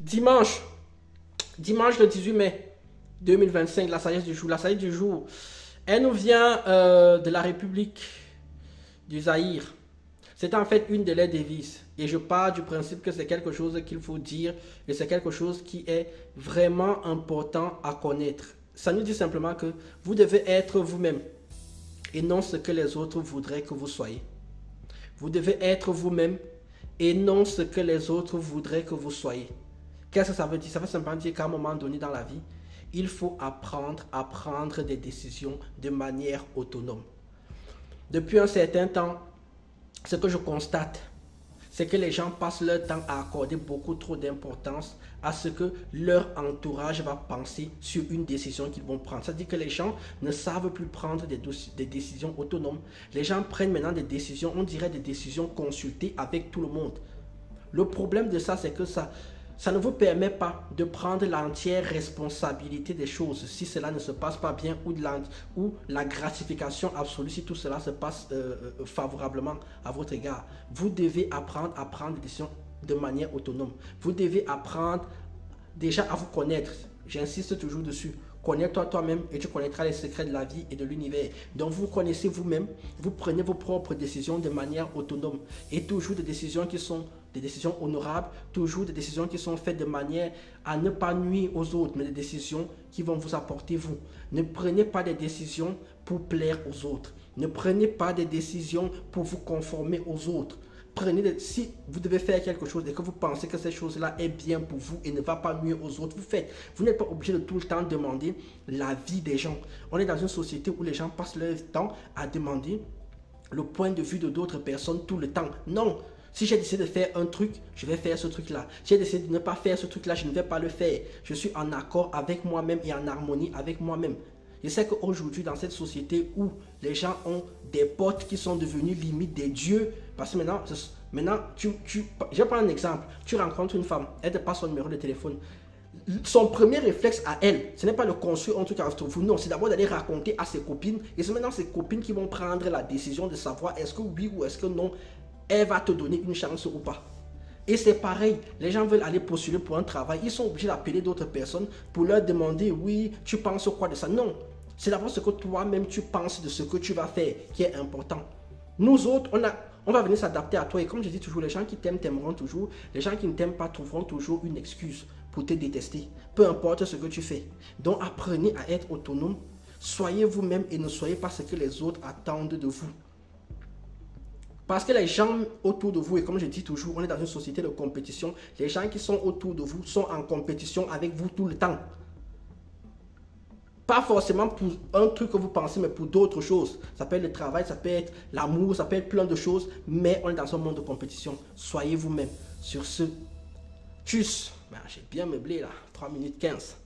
Dimanche, dimanche le 18 mai 2025, la sagesse du jour. La sagesse du jour, elle nous vient de la République du Zaïre. C'est en fait une de leurs devises. Et je pars du principe que c'est quelque chose qu'il faut dire et c'est quelque chose qui est vraiment important à connaître. Ça nous dit simplement que vous devez être vous-même et non ce que les autres voudraient que vous soyez. Vous devez être vous-même et non ce que les autres voudraient que vous soyez. Qu'est-ce que ça veut dire? Ça veut simplement dire qu'à un moment donné dans la vie, il faut apprendre à prendre des décisions de manière autonome. Depuis un certain temps, ce que je constate, c'est que les gens passent leur temps à accorder beaucoup trop d'importance à ce que leur entourage va penser sur une décision qu'ils vont prendre. C'est-à-dire que les gens ne savent plus prendre des décisions autonomes. Les gens prennent maintenant des décisions, on dirait des décisions consultées avec tout le monde. Le problème de ça, c'est que ça ne vous permet pas de prendre l'entière responsabilité des choses si cela ne se passe pas bien ou la gratification absolue si tout cela se passe favorablement à votre égard. Vous devez apprendre à prendre des décisions de manière autonome. Vous devez apprendre déjà à vous connaître. J'insiste toujours dessus. Connais-toi toi-même et tu connaîtras les secrets de la vie et de l'univers. Donc vous connaissez vous-même, vous prenez vos propres décisions de manière autonome et toujours des décisions qui sont des décisions honorables, toujours des décisions qui sont faites de manière à ne pas nuire aux autres, mais des décisions qui vont vous apporter vous. Ne prenez pas des décisions pour plaire aux autres. Ne prenez pas des décisions pour vous conformer aux autres. Si vous devez faire quelque chose et que vous pensez que cette chose-là est bien pour vous et ne va pas nuire aux autres, vous faites. Vous n'êtes pas obligé de tout le temps demander l'avis des gens. On est dans une société où les gens passent leur temps à demander le point de vue de d'autres personnes tout le temps. Non. Si j'ai décidé de faire un truc, je vais faire ce truc-là. Si j'ai décidé de ne pas faire ce truc-là, je ne vais pas le faire. Je suis en accord avec moi-même et en harmonie avec moi-même. Je sais qu'aujourd'hui, dans cette société où les gens ont des potes qui sont devenus limite des dieux, parce que maintenant je vais prendre un exemple. Tu rencontres une femme, elle te passe son numéro de téléphone. Son premier réflexe à elle, ce n'est pas de construire un truc entre vous, non, c'est d'abord d'aller raconter à ses copines. Et c'est maintenant ses copines qui vont prendre la décision de savoir est-ce que oui ou est-ce que non, elle va te donner une chance ou pas. Et c'est pareil, les gens veulent aller postuler pour un travail, ils sont obligés d'appeler d'autres personnes pour leur demander, oui, tu penses quoi de ça? Non, c'est d'abord ce que toi-même tu penses de ce que tu vas faire qui est important. Nous autres, on va venir s'adapter à toi. Et comme je dis toujours, les gens qui t'aiment t'aimeront toujours. Les gens qui ne t'aiment pas trouveront toujours une excuse pour te détester. Peu importe ce que tu fais. Donc apprenez à être autonome. Soyez vous-même et ne soyez pas ce que les autres attendent de vous. Parce que les gens autour de vous, et comme je dis toujours, on est dans une société de compétition. Les gens qui sont autour de vous sont en compétition avec vous tout le temps. Pas forcément pour un truc que vous pensez, mais pour d'autres choses. Ça peut être le travail, ça peut être l'amour, ça peut être plein de choses. Mais on est dans un monde de compétition. Soyez vous-même. Sur ce, tchuss. Ben, j'ai bien meublé là, 3 minutes 15.